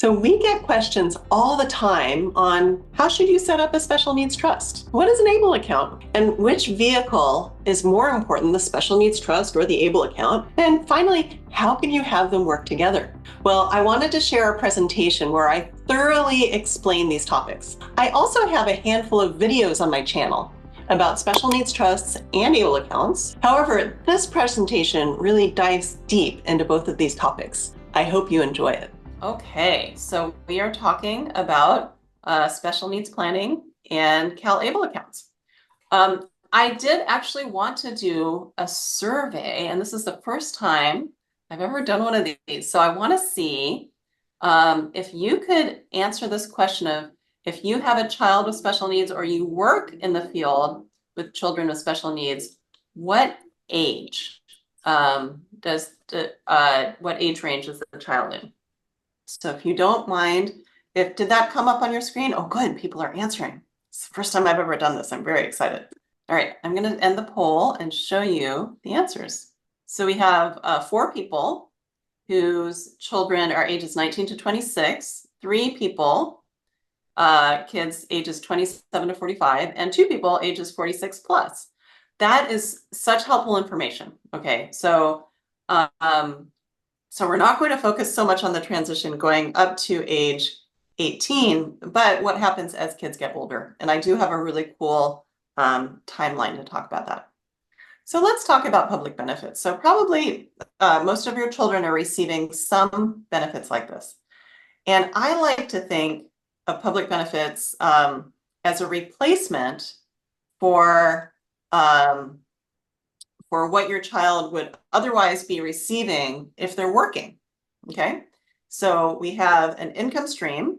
So we get questions all the time on how should you set up a special needs trust? What is an ABLE account? And which vehicle is more important, the special needs trust or the ABLE account? And finally, how can you have them work together? Well, I wanted to share a presentation where I thoroughly explain these topics. I also have a handful of videos on my channel about special needs trusts and ABLE accounts. However, this presentation really dives deep into both of these topics. I hope you enjoy it. Okay, so we are talking about special needs planning and CalAble accounts. I did actually want to do a survey, and this is the first time I've ever done one of these. So I want to see if you could answer this question of if you have a child with special needs or you work in the field with children with special needs, what age what age range is the child in? So if you don't mind, did that come up on your screen? Oh, good, people are answering. It's the first time I've ever done this. I'm very excited. All right, I'm going to end the poll and show you the answers. So we have 4 people whose children are ages 19 to 26, 3 people, kids ages 27 to 45, and 2 people ages 46 plus. That is such helpful information. Okay, so we're not going to focus so much on the transition going up to age 18, but what happens as kids get older. And I do have a really cool timeline to talk about that. So let's talk about public benefits. So probably most of your children are receiving some benefits like this. And I like to think of public benefits as a replacement for what your child would otherwise be receiving if they're working, okay? So we have an income stream,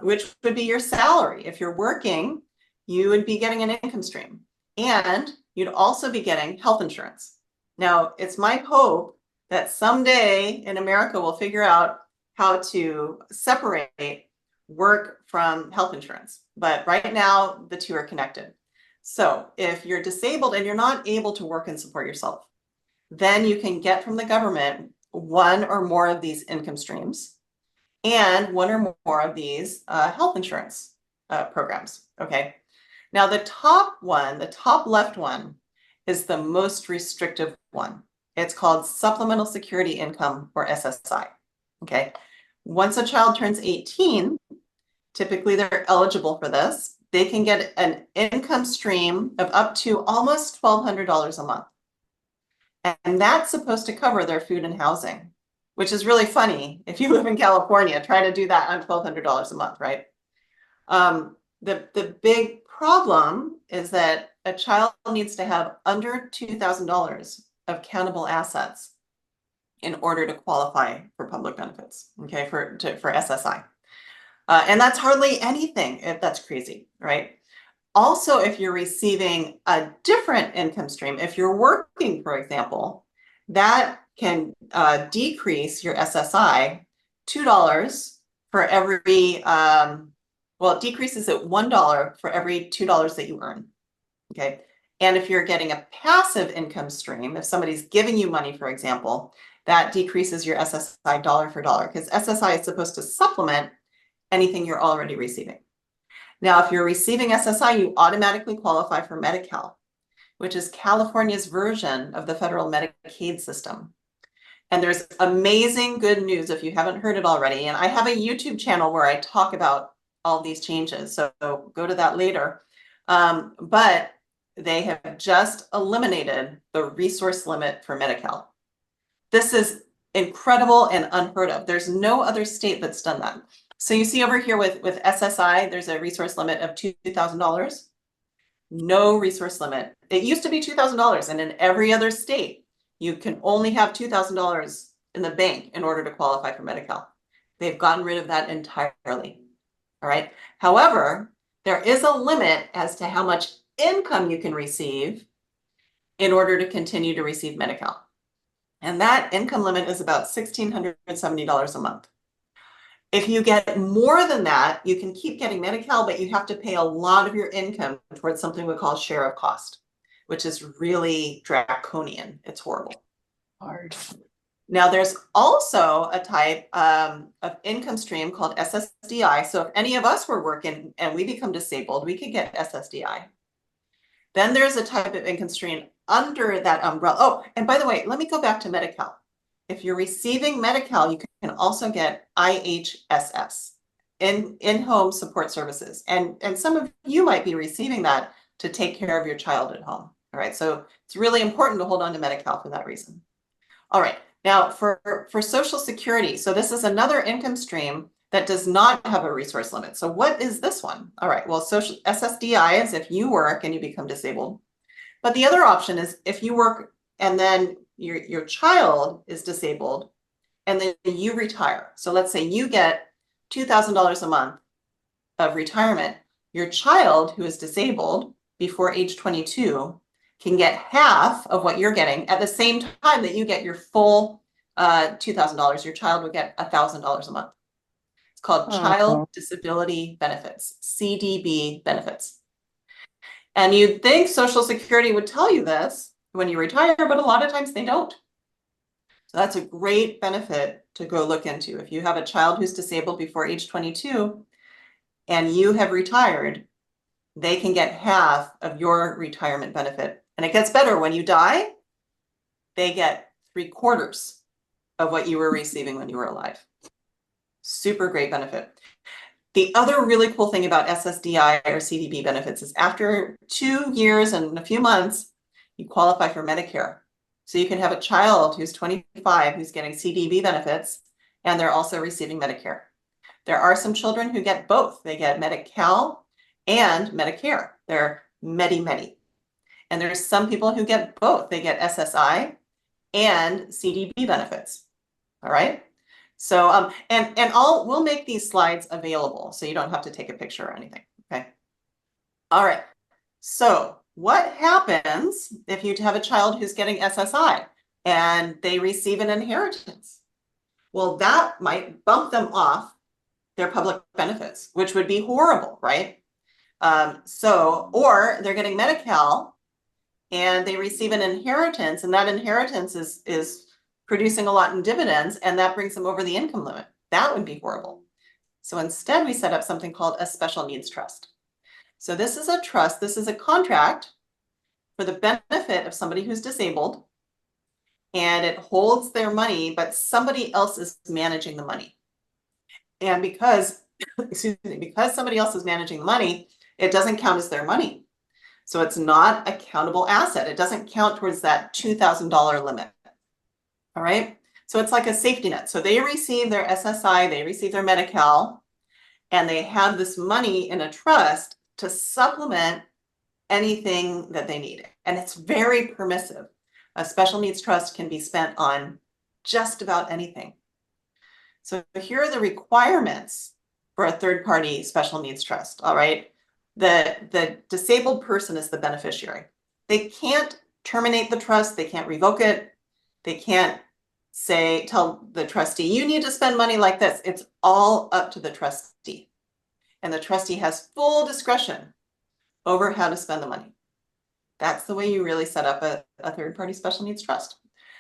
which would be your salary. If you're working, you would be getting an income stream, and you'd also be getting health insurance. Now, it's my hope that someday in America, we'll figure out how to separate work from health insurance. But right now, the two are connected. So if you're disabled and you're not able to work and support yourself, then you can get from the government one or more of these income streams and one or more of these health insurance programs, okay? Now the top one, the top left one, is the most restrictive one. It's called Supplemental Security Income, or SSI, okay? Once a child turns 18, typically they're eligible for this. They can get an income stream of up to almost $1,200 a month. And that's supposed to cover their food and housing, which is really funny. If you live in California, try to do that on $1,200 a month, right? The big problem is that a child needs to have under $2,000 of countable assets in order to qualify for public benefits, okay, for SSI. And that's hardly anything. That's crazy, right? Also, if you're receiving a different income stream, if you're working, for example, that can decrease your SSI $2 for every, well, it decreases it $1 for every $2 that you earn, okay? And if you're getting a passive income stream, if somebody's giving you money, for example, that decreases your SSI dollar for dollar, because SSI is supposed to supplement anything you're already receiving. Now, if you're receiving SSI, you automatically qualify for Medi-Cal, which is California's version of the federal Medicaid system. And there's amazing good news if you haven't heard it already. And I have a YouTube channel where I talk about all these changes, so go to that later. But they have just eliminated the resource limit for Medi-Cal. This is incredible and unheard of. There's no other state that's done that. So you see over here with SSI, there's a resource limit of $2,000. No resource limit. It used to be $2,000, and in every other state, you can only have $2,000 in the bank in order to qualify for Medi-Cal. They've gotten rid of that entirely. All right. However, there is a limit as to how much income you can receive in order to continue to receive Medi-Cal. And that income limit is about $1,670 a month. If you get more than that, you can keep getting Medi-Cal, but you have to pay a lot of your income towards something we call share of cost, which is really draconian. It's horrible. Hard. Now, there's also a type of income stream called SSDI. So if any of us were working and we become disabled, we could get SSDI. Then there's a type of income stream under that umbrella. Oh, and by the way, let me go back to Medi-Cal. If you're receiving Medi-Cal, you can also get IHSS, in-home support services. And some of you might be receiving that to take care of your child at home. All right, so it's really important to hold on to Medi-Cal for that reason. All right, now for Social Security, so this is another income stream that does not have a resource limit. So what is this one? All right, well, social SSDI is if you work and you become disabled. But the other option is if you work and then your child is disabled and then you retire. So let's say you get $2,000 a month of retirement. Your child who is disabled before age 22 can get half of what you're getting at the same time that you get your full $2,000. Your child would get $1,000 a month. It's called Child Disability Benefits, CDB benefits. And you'd think Social Security would tell you this when you retire, but a lot of times they don't. So that's a great benefit to go look into. If you have a child who's disabled before age 22 and you have retired, they can get half of your retirement benefit. And it gets better when you die, they get 3/4 of what you were receiving when you were alive. Super great benefit. The other really cool thing about SSDI or CDB benefits is after 2 years and a few months, you qualify for Medicare. So you can have a child who's 25 who's getting CDB benefits, and they're also receiving Medicare. There are some children who get both. They get Medi-Cal and Medicare. They're Medi-Medi. And there's some people who get both. They get SSI and CDB benefits. All right. So, we'll make these slides available so you don't have to take a picture or anything. Okay. All right. So what happens if you have a child who's getting SSI and they receive an inheritance? Well, that might bump them off their public benefits, which would be horrible, right? Or they're getting Medi-Cal and they receive an inheritance, and that inheritance is producing a lot in dividends, and that brings them over the income limit. That would be horrible. So instead, we set up something called a special needs trust. So this is a trust, this is a contract for the benefit of somebody who's disabled, and it holds their money, but somebody else is managing the money. And because, because somebody else is managing the money, it doesn't count as their money. So it's not a countable asset. It doesn't count towards that $2,000 limit. All right. So it's like a safety net. So they receive their SSI, they receive their Medi-Cal, and they have this money in a trust to supplement anything that they need. And it's very permissive. A special needs trust can be spent on just about anything. So here are the requirements for a third-party special needs trust. All right. The disabled person is the beneficiary. They can't terminate the trust. They can't revoke it. They can't tell the trustee, you need to spend money like this. It's all up to the trustee. And the trustee has full discretion over how to spend the money. That's the way you really set up a third-party special needs trust.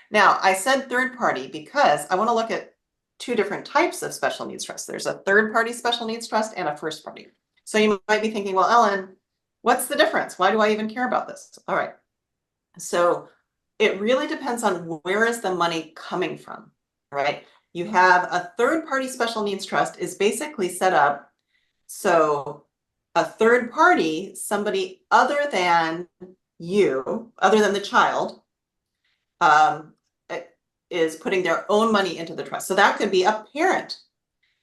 Now, I said third-party because I want to look at two different types of special needs trusts. There's a third-party special needs trust and a first-party. So you might be thinking, well, Ellen, what's the difference? Why do I even care about this? All right. So it really depends on where is the money coming from, right? You have a third-party special needs trust is basically set up so a third party, somebody other than you, other than the child, is putting their own money into the trust. So that could be a parent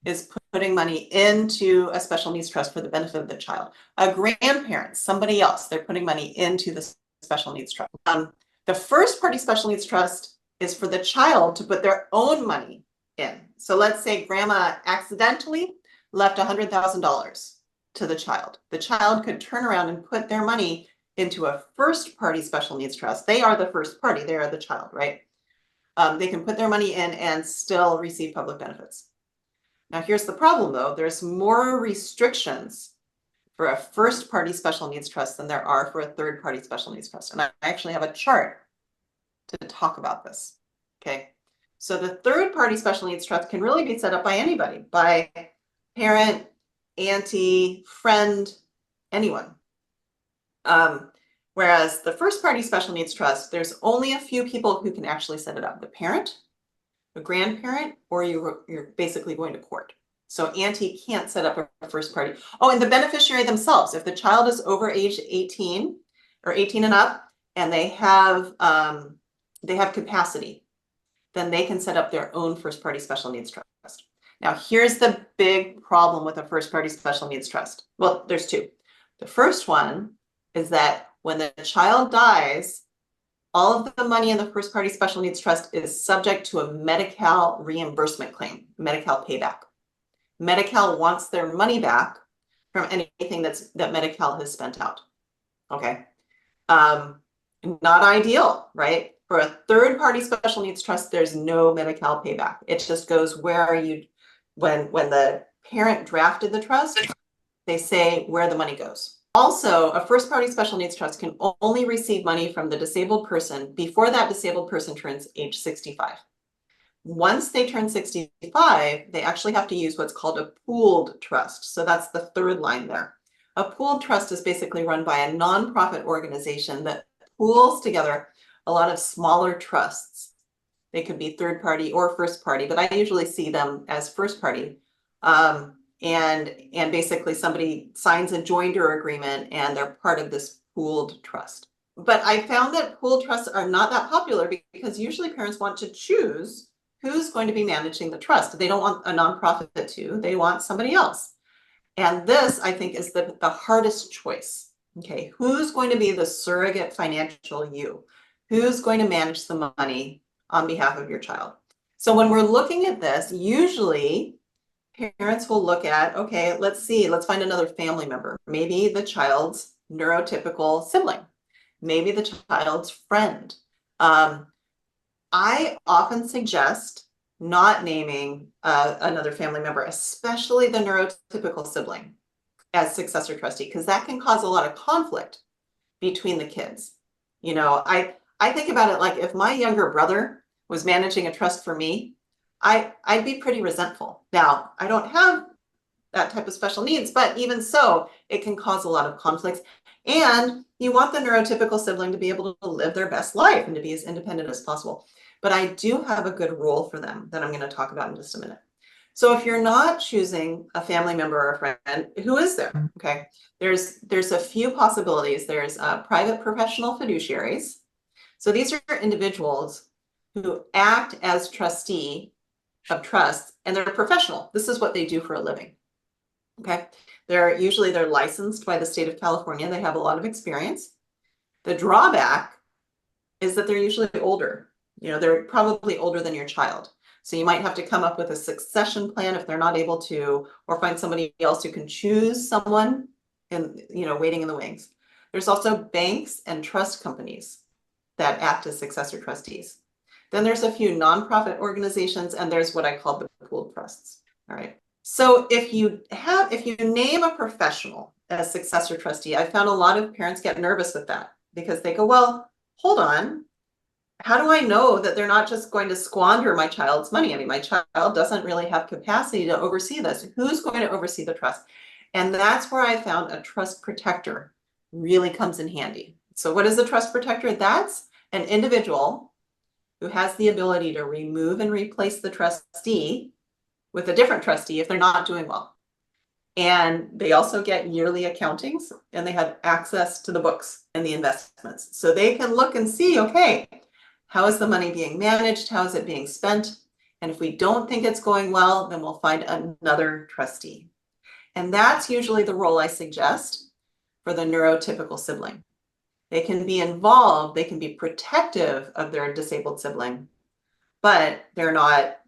is putting money into a special needs trust for the benefit of the child. A grandparent, somebody else, they're putting money into the special needs trust. The first party special needs trust is for the child to put their own money in. So let's say grandma accidentally left $100,000 to the child. The child could turn around and put their money into a first party special needs trust. They are the first party, they are the child, right? They can put their money in and still receive public benefits. Now here's the problem though, there's more restrictions for a first party special needs trust than there are for a third party special needs trust. And I actually have a chart to talk about this, okay? So the third party special needs trust can really be set up by anybody, by parent, auntie, friend, anyone. Whereas the first party special needs trust, there's only a few people who can actually set it up: the parent, the grandparent, or you're basically going to court. So auntie can't set up a first party. Oh, and the beneficiary themselves, if the child is over age 18 or 18 and up, and they have capacity, then they can set up their own first party special needs trust. Now, here's the big problem with a first party special needs trust. Well, there's two. The first one is that when the child dies, all of the money in the first party special needs trust is subject to a Medi-Cal reimbursement claim, Medi-Cal payback. Medi-Cal wants their money back from anything that Medi-Cal has spent out. Okay. Not ideal, right? For a third party special needs trust, there's no Medi-Cal payback. It just goes where when the parent drafted the trust, they say where the money goes. Also, a first party special needs trust can only receive money from the disabled person before that disabled person turns age 65. Once they turn 65, they actually have to use what's called a pooled trust. So that's the third line there. A pooled trust is basically run by a nonprofit organization that pools together a lot of smaller trusts. They could be third party or first party, but I usually see them as first party. And basically somebody signs a joinder agreement and they're part of this pooled trust. But I found that pooled trusts are not that popular because usually parents want to choose who's going to be managing the trust. They don't want a nonprofit to, they want somebody else. And this, I think, is the hardest choice. Okay, who's going to be the surrogate financial you? Who's going to manage the money on behalf of your child? So when we're looking at this, usually parents will look at, okay, let's find another family member. Maybe the child's neurotypical sibling, maybe the child's friend. I often suggest not naming another family member, especially the neurotypical sibling, as successor trustee, because that can cause a lot of conflict between the kids. You know, I think about it like if my younger brother was managing a trust for me, I'd be pretty resentful. Now, I don't have that type of special needs, but even so, it can cause a lot of conflicts. And you want the neurotypical sibling to be able to live their best life and to be as independent as possible. But I do have a good rule for them that I'm going to talk about in just a minute. So if you're not choosing a family member or a friend, who is there? Okay, there's a few possibilities. There's private professional fiduciaries. So these are individuals who act as trustee of trusts, and they're professional. This is what they do for a living. Okay, they're licensed by the state of California. They have a lot of experience. The drawback is that they're usually older. You know, they're probably older than your child. So you might have to come up with a succession plan if they're not able to, or find somebody else who can choose someone and, you know, waiting in the wings. There's also banks and trust companies that act as successor trustees. Then there's a few nonprofit organizations, and there's what I call the pooled trusts. All right. So if you name a professional as successor trustee, I found a lot of parents get nervous with that because they go, well, hold on. How do I know that they're not just going to squander my child's money? I mean, my child doesn't really have capacity to oversee this. Who's going to oversee the trust? And that's where I found a trust protector really comes in handy. So what is a trust protector? That's an individual who has the ability to remove and replace the trustee with a different trustee if they're not doing well. And they also get yearly accountings, and they have access to the books and the investments. So they can look and see, okay, how is the money being managed? How is it being spent? And if we don't think it's going well, then we'll find another trustee. And that's usually the role I suggest for the neurotypical sibling. They can be involved, they can be protective of their disabled sibling, but they're not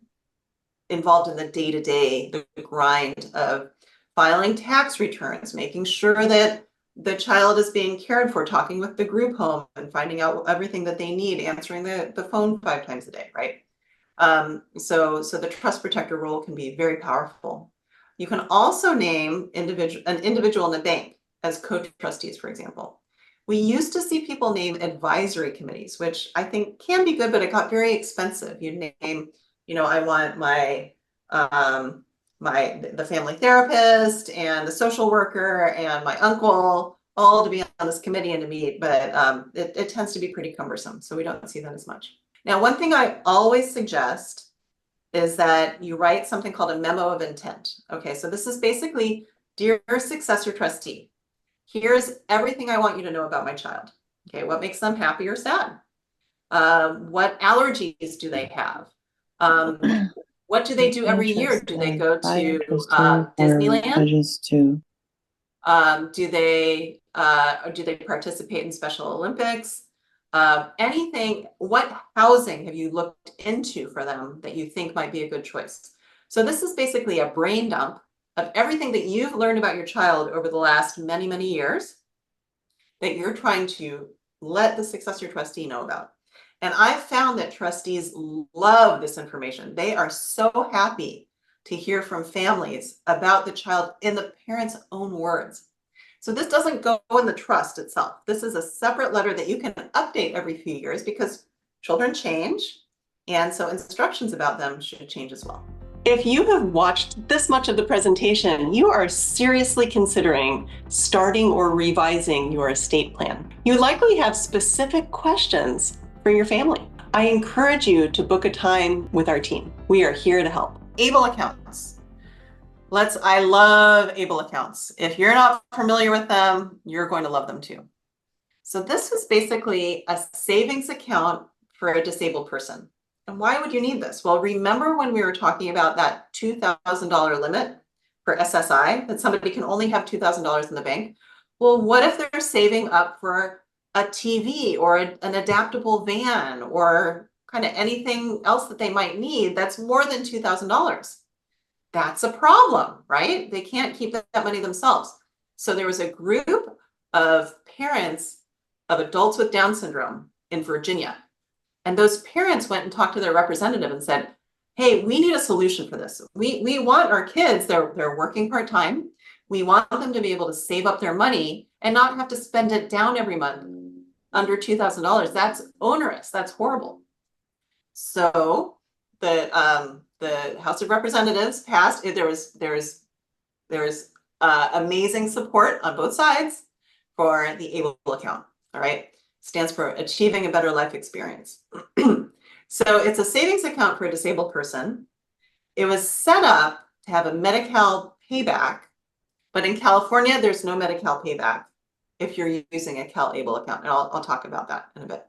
involved in the day-to-day, the grind of filing tax returns, making sure that the child is being cared for, talking with the group home and finding out everything that they need, answering the phone 5 times a day, right? So the trust protector role can be very powerful. You can also name an individual in the bank as co-trustees, for example. We used to see people name advisory committees, which I think can be good, but it got very expensive. You name, I want the family therapist and the social worker and my uncle all to be on this committee and to meet, but it tends to be pretty cumbersome, so we don't see that as much. Now, one thing I always suggest is that you write something called a memo of intent. Okay, so this is basically, dear successor trustee, here's everything I want you to know about my child. Okay, what makes them happy or sad? What allergies do they have? What do they do every year? Do they go to Disneyland? Do they participate in Special Olympics? Anything, what housing have you looked into for them that you think might be a good choice? So this is basically a brain dump of everything that you've learned about your child over the last many, many years that you're trying to let the successor trustee know about. And I've found that trustees love this information. They are so happy to hear from families about the child in the parent's own words. So this doesn't go in the trust itself. This is a separate letter that you can update every few years because children change. And so instructions about them should change as well. If you have watched this much of the presentation, you are seriously considering starting or revising your estate plan. You likely have specific questions for your family. I encourage you to book a time with our team. We are here to help. Able accounts. I love able accounts. If you're not familiar with them, you're going to love them too. So this is basically a savings account for a disabled person. And why would you need this? Well, remember when we were talking about that $2,000 limit for SSI, that somebody can only have $2,000 in the bank? Well, what if they're saving up for a TV or an adaptable van or kind of anything else that they might need that's more than $2,000? That's a problem, right? They can't keep that money themselves. So there was a group of parents of adults with Down syndrome in Virginia. And those parents went and talked to their representative and said, hey, we need a solution for this. We want our kids, they're working part-time. We want them to be able to save up their money and not have to spend it down every month under $2,000. That's onerous. That's horrible. So the House of Representatives passed. There's amazing support on both sides for the ABLE account. All right, stands for Achieving a Better Life Experience. So it's a savings account for a disabled person. It was set up to have a Medi-Cal payback, but in California, there's no Medi-Cal payback if you're using a Cal-Able account, and I'll talk about that in a bit.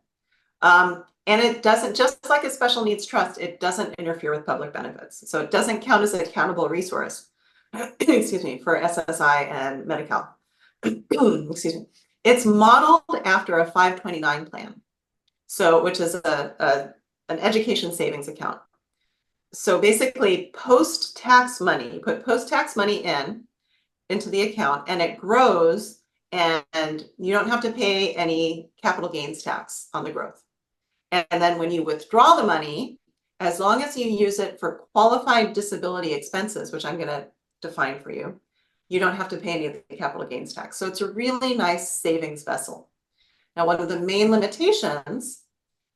And it doesn't, just like a special needs trust, it doesn't interfere with public benefits. So it doesn't count as an accountable resource, excuse me, for SSI and Medi-Cal. Excuse me. It's modeled after a 529 plan, so which is an education savings account. So basically, post-tax money, you put post-tax money into the account, and it grows, and you don't have to pay any capital gains tax on the growth. And then when you withdraw the money, as long as you use it for qualified disability expenses, which I'm going to define for you, you don't have to pay any of the capital gains tax. So it's a really nice savings vessel. Now, one of the main limitations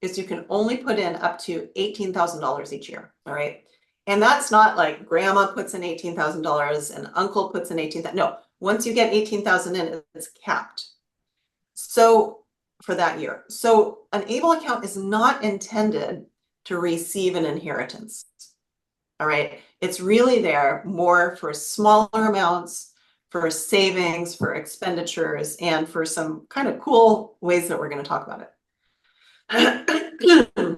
is you can only put in up to $18,000 each year. All right. And that's not like grandma puts in $18,000 and uncle puts in $18,000. No, once you get $18,000 in, it's capped. So for that year. So an ABLE account is not intended to receive an inheritance. All right. It's really there more for smaller amounts, for savings, for expenditures, and for some kind of cool ways that we're going to talk about it.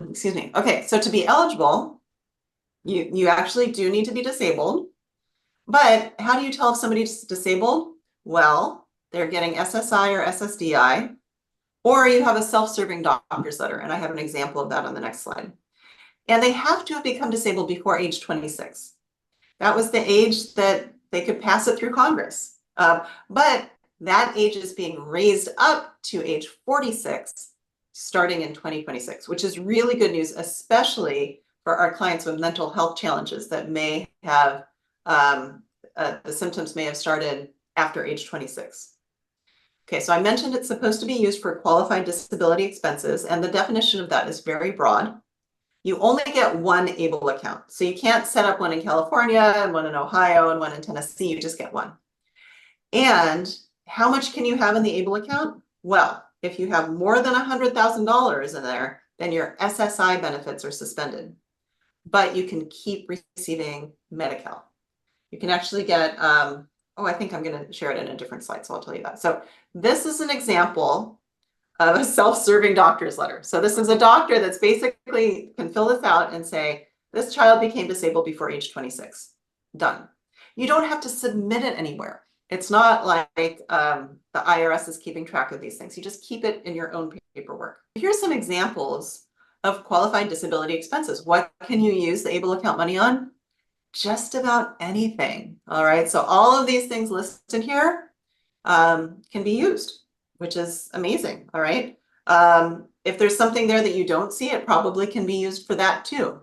Excuse me. Okay. So to be eligible, you actually do need to be disabled. But how do you tell if somebody's disabled? Well, they're getting SSI or SSDI, or you have a self-serving doctor's letter. And I have an example of that on the next slide. And they have to have become disabled before age 26. That was the age that they could pass it through Congress. But that age is being raised up to age 46 starting in 2026, which is really good news, especially for our clients with mental health challenges that may have, the symptoms may have started after age 26. Okay, so I mentioned it's supposed to be used for qualified disability expenses, and the definition of that is very broad. You only get one ABLE account. So you can't set up one in California and one in Ohio and one in Tennessee, you just get one. And how much can you have in the ABLE account? Well, if you have more than $100,000 in there, then your SSI benefits are suspended, but you can keep receiving Medi-Cal. You can actually get, oh, I think I'm going to share it in a different slide, so I'll tell you that. So this is an example of a self-serving doctor's letter. So this is a doctor that's basically can fill this out and say, this child became disabled before age 26. Done. You don't have to submit it anywhere. It's not like the IRS is keeping track of these things. You just keep it in your own paperwork. Here's some examples of qualified disability expenses. What can you use the ABLE account money on? Just about anything. All right. So all of these things listed here can be used, which is amazing. All right. If there's something there that you don't see, it probably can be used for that too.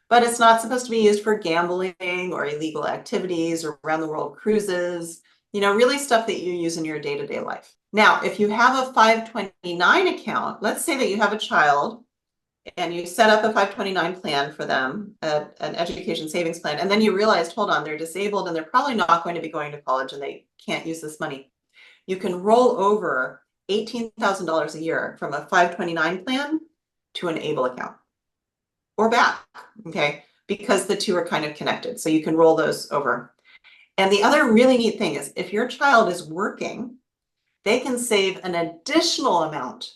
But it's not supposed to be used for gambling or illegal activities or around the world cruises, you know, really stuff that you use in your day-to-day life. Now, if you have a 529 account, let's say that you have a child and you set up a 529 plan for them, an education savings plan, and then you realized, hold on, they're disabled and they're probably not going to be going to college and they can't use this money. You can roll over $18,000 a year from a 529 plan to an ABLE account or back, okay? Because the two are kind of connected. So you can roll those over. And the other really neat thing is if your child is working, they can save an additional amount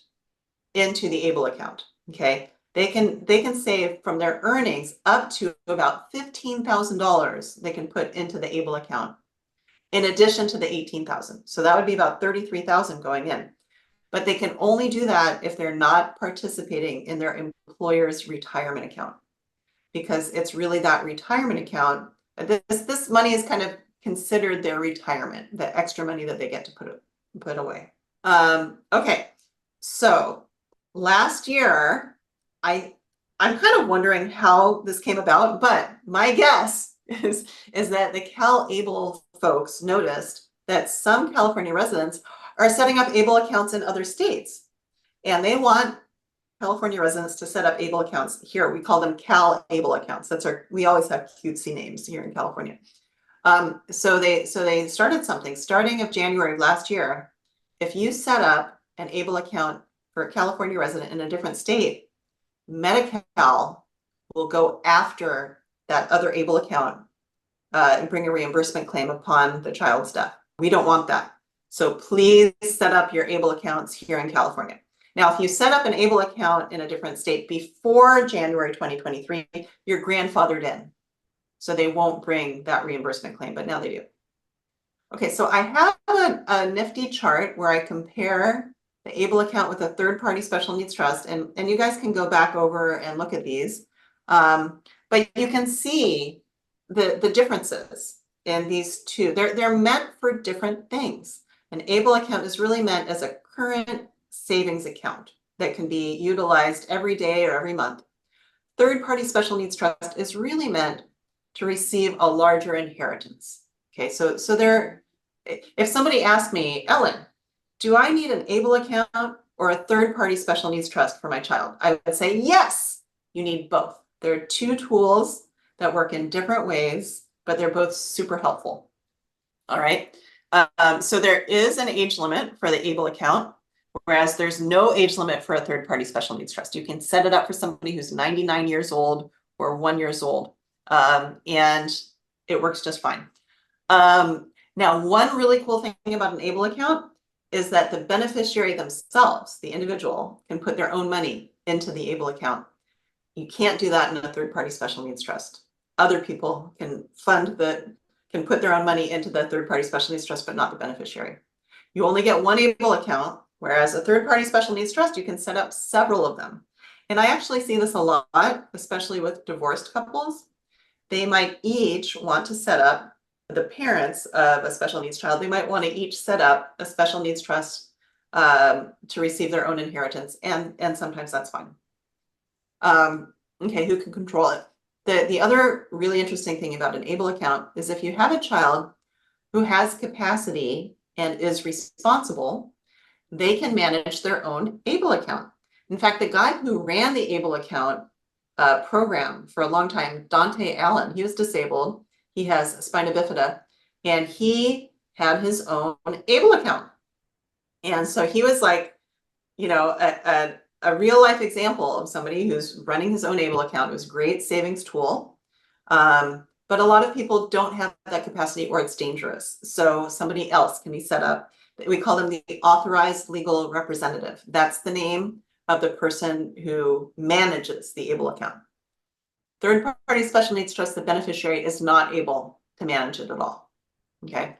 into the ABLE account, okay? They can save from their earnings up to about $15,000 they can put into the ABLE account in addition to the 18,000. So that would be about 33,000 going in. But they can only do that if they're not participating in their employer's retirement account, because it's really that retirement account. This money is kind of considered their retirement, the extra money that they get to put away. Okay, so last year, I'm kind of wondering how this came about, but my guess is that the CalAble folks noticed that some California residents are setting up ABLE accounts in other states, and they want California residents to set up ABLE accounts here. We call them CalAble accounts. We always have cutesy names here in California. So they started something starting of January of last year. If you set up an ABLE account for a California resident in a different state, Medi-Cal will go after that other ABLE account and bring a reimbursement claim upon the child's death. We don't want that. So please set up your ABLE accounts here in California. Now, if you set up an ABLE account in a different state before January 2023, you're grandfathered in. So they won't bring that reimbursement claim, but now they do. Okay, so I have a nifty chart where I compare the ABLE account with a third-party special needs trust, and you guys can go back over and look at these. But you can see the differences in these two. They're meant for different things. An ABLE account is really meant as a current savings account that can be utilized every day or every month. Third-party special needs trust is really meant to receive a larger inheritance. Okay, so if somebody asked me, Ellen, do I need an ABLE account or a third-party special needs trust for my child? I would say, yes, you need both. There are two tools that work in different ways, but they're both super helpful. All right. So there is an age limit for the ABLE account, whereas there's no age limit for a third-party special needs trust. You can set it up for somebody who's 99 years old or 1 year old, and it works just fine. Now, one really cool thing about an ABLE account is that the beneficiary themselves, the individual, can put their own money into the ABLE account. You can't do that in a third-party special needs trust. Other people can put their own money into the third-party special needs trust, but not the beneficiary. You only get one ABLE account, whereas a third-party special needs trust, you can set up several of them. And I actually see this a lot, especially with divorced couples. They might each want to set up, the parents of a special needs child, they might want to each set up a special needs trust to receive their own inheritance, and sometimes that's fine. Okay, who can control it? The other really interesting thing about an ABLE account is if you have a child who has capacity and is responsible, they can manage their own ABLE account. In fact, the guy who ran the ABLE account program for a long time, Dante Allen, he was disabled. He has spina bifida, and he had his own ABLE account. And so he was like, you know, a real life example of somebody who's running his own ABLE account. It was a great savings tool. But a lot of people don't have that capacity, or it's dangerous. So somebody else can be set up. We call them the authorized legal representative. That's the name of the person who manages the ABLE account. Third-party special needs trust, the beneficiary is not able to manage it at all. Okay.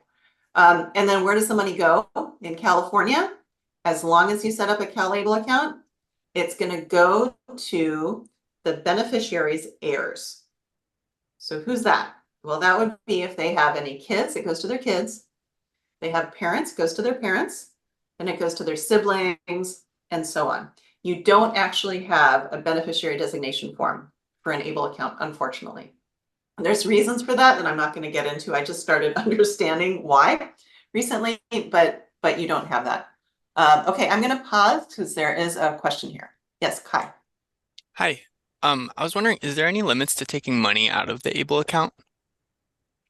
And then where does the money go? In California, as long as you set up a CalAble account, it's going to go to the beneficiary's heirs. So who's that? Well, that would be if they have any kids, it goes to their kids. They have parents, it goes to their parents, and it goes to their siblings, and so on. You don't actually have a beneficiary designation form for an ABLE account, unfortunately. And there's reasons for that I'm not going to get into. I just started understanding why recently, but you don't have that. Okay, I'm going to pause because there is a question here. Yes, Kai. Hi. I was wondering, is there any limits to taking money out of the ABLE account?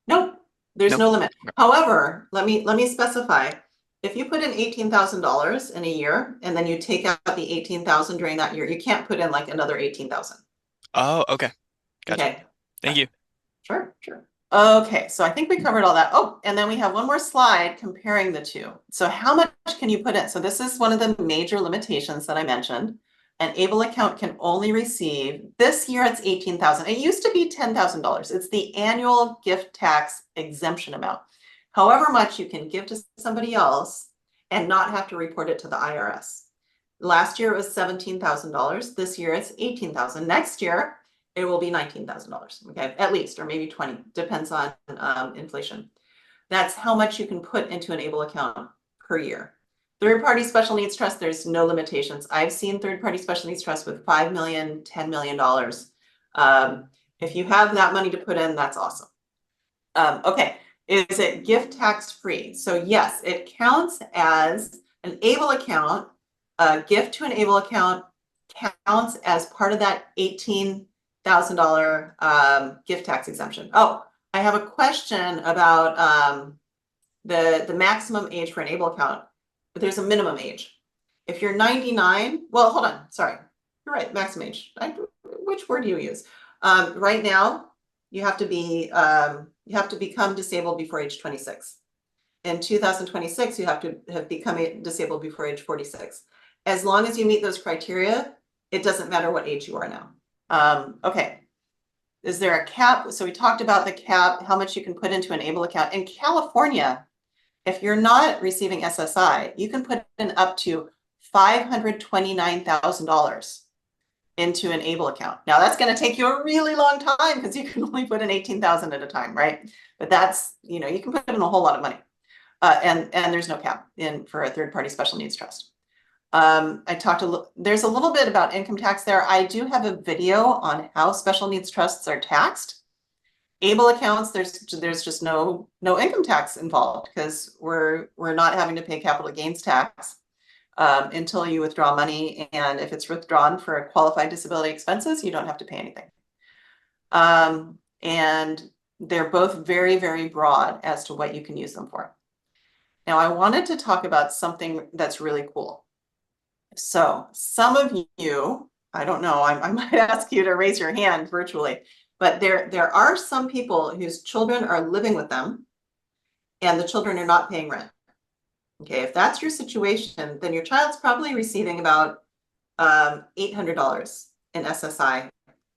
Nope, there's Nope. no limit. However, let me specify. If you put in $18,000 in a year and then you take out the $18,000 during that year, you can't put in like another $18,000. Oh, okay. Gotcha. Okay. Thank you. Sure. Okay, so I think we covered all that. Oh, and then we have one more slide comparing the two. So how much can you put in? So this is one of the major limitations that I mentioned. An ABLE account can only receive, this year it's $18,000. It used to be $10,000. It's the annual gift tax exemption amount. However much you can give to somebody else and not have to report it to the IRS. Last year it was $17,000. This year it's $18,000. Next year it will be $19,000, okay, at least, or maybe 20, depends on inflation. That's how much you can put into an ABLE account per year. Third-party special needs trust, there's no limitations. I've seen third-party special needs trust with $5 million, $10 million. If you have that money to put in, that's awesome. Okay, is it gift tax free? So yes, it counts as an ABLE account. A gift to an ABLE account counts as part of that $18,000 gift tax exemption. Oh, I have a question about the maximum age for an ABLE account. But there's a minimum age. If you're 99, well, hold on, sorry. You're right, maximum age. Which word do you use? Right now, you have to become disabled before age 26. In 2026, you have to have become disabled before age 46. As long as you meet those criteria, it doesn't matter what age you are now. Okay. Is there a cap? So we talked about the cap, how much you can put into an ABLE account. In California, if you're not receiving SSI, you can put in up to $529,000 into an ABLE account. Now that's going to take you a really long time because you can only put in 18,000 at a time, right? But that's, you know, you can put in a whole lot of money. And there's no cap for a third-party special needs trust. There's a little bit about income tax there. I do have a video on how special needs trusts are taxed. ABLE accounts, there's just no income tax involved because we're not having to pay capital gains tax until you withdraw money, and if it's withdrawn for qualified disability expenses, you don't have to pay anything. And they're both very, very broad as to what you can use them for. Now, I wanted to talk about something that's really cool. So some of you, I don't know, I might ask you to raise your hand virtually. But there are some people whose children are living with them and the children are not paying rent. Okay, if that's your situation, then your child's probably receiving about $800 in SSI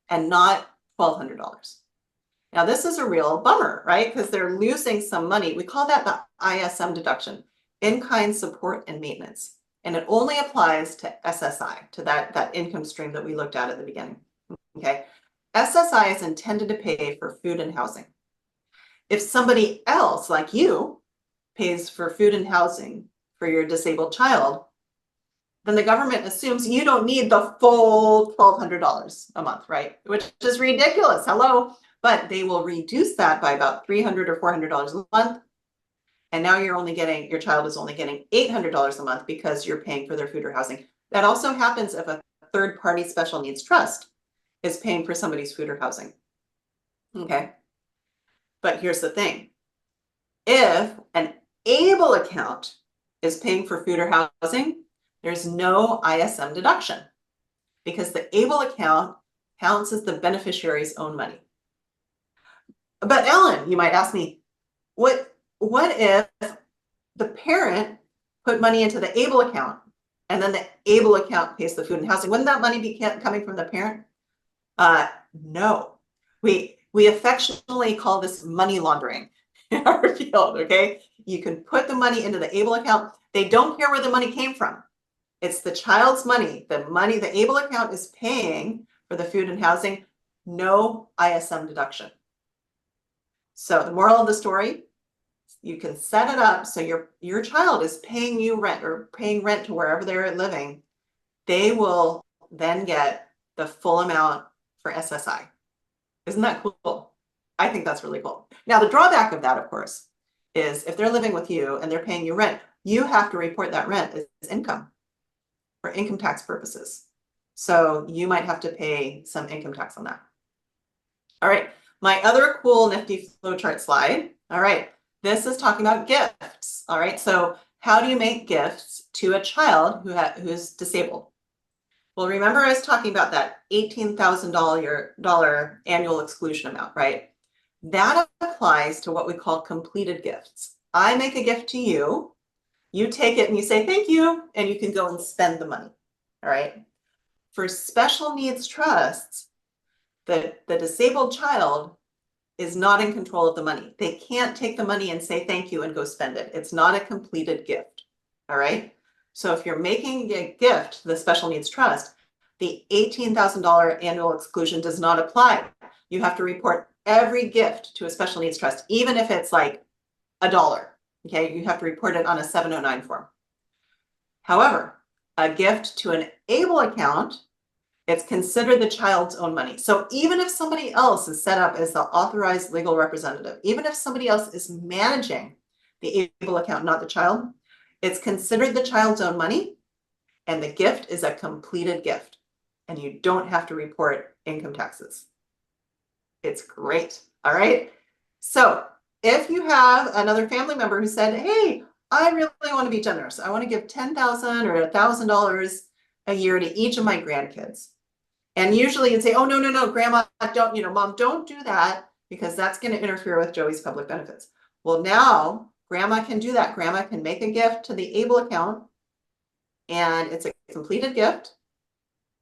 and not $1,200. Now, this is a real bummer, right? Because they're losing some money. We call that the ISM deduction, in-kind support and maintenance. And it only applies to SSI, to that income stream that we looked at the beginning. Okay. SSI is intended to pay for food and housing. If somebody else, like you, pays for food and housing for your disabled child, then the government assumes you don't need the full $1,200 a month, right? Which is ridiculous. Hello. But they will reduce that by about $300 or $400 a month. and now your child is only getting $800 a month because you're paying for their food or housing. That also happens if a third-party special needs trust is paying for somebody's food or housing. Okay. But here's the thing. If an ABLE account is paying for food or housing, there's no ISM deduction because the ABLE account counts as the beneficiary's own money. But Ellen, you might ask me, what if the parent put money into the ABLE account and then the ABLE account pays the food and housing? Wouldn't that money be coming from the parent? No. We affectionately call this money laundering in our field, okay? You can put the money into the ABLE account. They don't care where the money came from. It's the child's money. The money the ABLE account is paying for the food and housing, no ISM deduction. So the moral of the story, you can set it up so your child is paying you rent or paying rent to wherever they're living. They will then get the full amount for SSI. Isn't that cool? I think that's really cool. Now, the drawback of that, of course, is if they're living with you and they're paying you rent, you have to report that rent as income for income tax purposes. So you might have to pay some income tax on that. All right, my other cool nifty flowchart slide. All right, this is talking about gifts. All right, so how do you make gifts to a child who's disabled? Well, remember I was talking about that $18,000 annual exclusion amount, right? That applies to what we call completed gifts. I make a gift to you, you take it and you say thank you, and you can go and spend the money, all right? For special needs trusts, the disabled child is not in control of the money. They can't take the money and say thank you and go spend it. It's not a completed gift, all right? So if you're making a gift to the special needs trust, the $18,000 annual exclusion does not apply. You have to report every gift to a special needs trust, even if it's like $1, okay? You have to report it on a 709 form. However, a gift to an ABLE account, it's considered the child's own money. So even if somebody else is set up as the authorized legal representative, even if somebody else is managing the ABLE account, not the child, it's considered the child's own money, and the gift is a completed gift, and you don't have to report income taxes. It's great, all right? So if you have another family member who said, hey, I really want to be generous. I want to give $10,000 or $1,000 a year to each of my grandkids. And usually you'd say, oh, no, grandma, don't, mom, don't do that because that's going to interfere with Joey's public benefits. Well, now grandma can do that. Grandma can make a gift to the ABLE account, and it's a completed gift,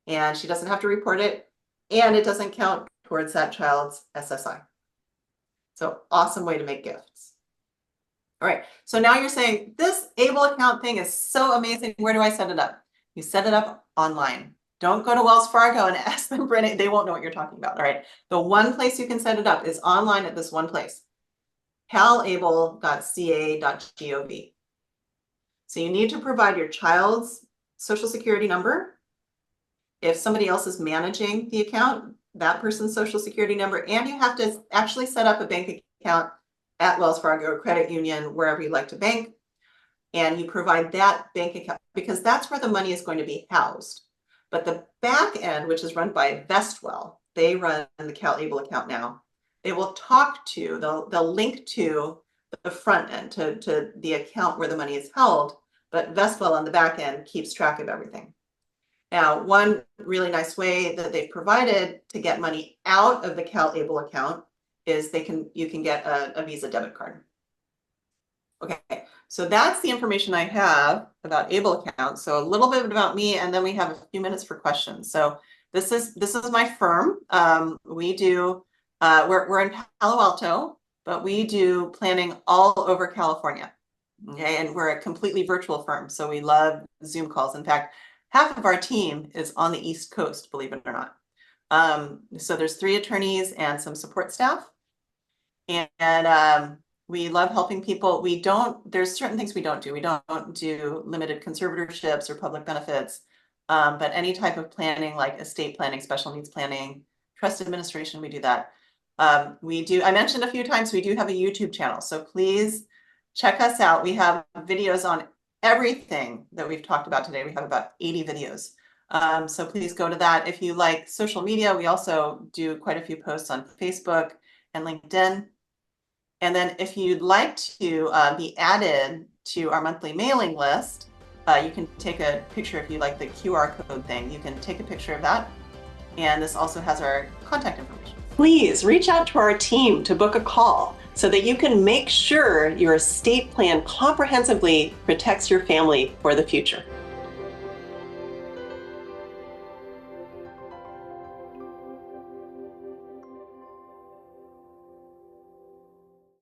and she doesn't have to report it, and it doesn't count towards that child's SSI. So awesome way to make gifts. All right, so now you're saying this ABLE account thing is so amazing. Where do I set it up? You set it up online. Don't go to Wells Fargo and ask them for it. They won't know what you're talking about. All right, the one place you can set it up is online at this one place, calable.ca.gov. So you need to provide your child's social security number. If somebody else is managing the account, that person's social security number, and you have to actually set up a bank account at Wells Fargo or credit union, wherever you like to bank, and you provide that bank account because that's where the money is going to be housed. But the back end, which is run by Vestwell, they run the CalAble account now. They will talk to, they'll link to the front end, to the account where the money is held, but Vestwell on the back end keeps track of everything. Now, one really nice way that they've provided to get money out of the CalAble account is you can get a Visa debit card. Okay, so that's the information I have about ABLE accounts. So a little bit about me, and then we have a few minutes for questions. So this is my firm. We do we're in Palo Alto, but we do planning all over California. Okay, and we're a completely virtual firm, so we love Zoom calls. In fact, half of our team is on the East Coast, believe it or not. So there's 3 attorneys and some support staff, and we love helping people. There's certain things we don't do. We don't do limited conservatorships or public benefits, but any type of planning like estate planning, special needs planning, trust administration, we do that. I mentioned a few times, we do have a YouTube channel. So please check us out. We have videos on everything that we've talked about today. We have about 80 videos. So please go to that. If you like social media, we also do quite a few posts on Facebook and LinkedIn. And then if you'd like to be added to our monthly mailing list, you can take a picture if you like the QR code thing. You can take a picture of that. And this also has our contact information. Please reach out to our team to book a call so that you can make sure your estate plan comprehensively protects your family for the future.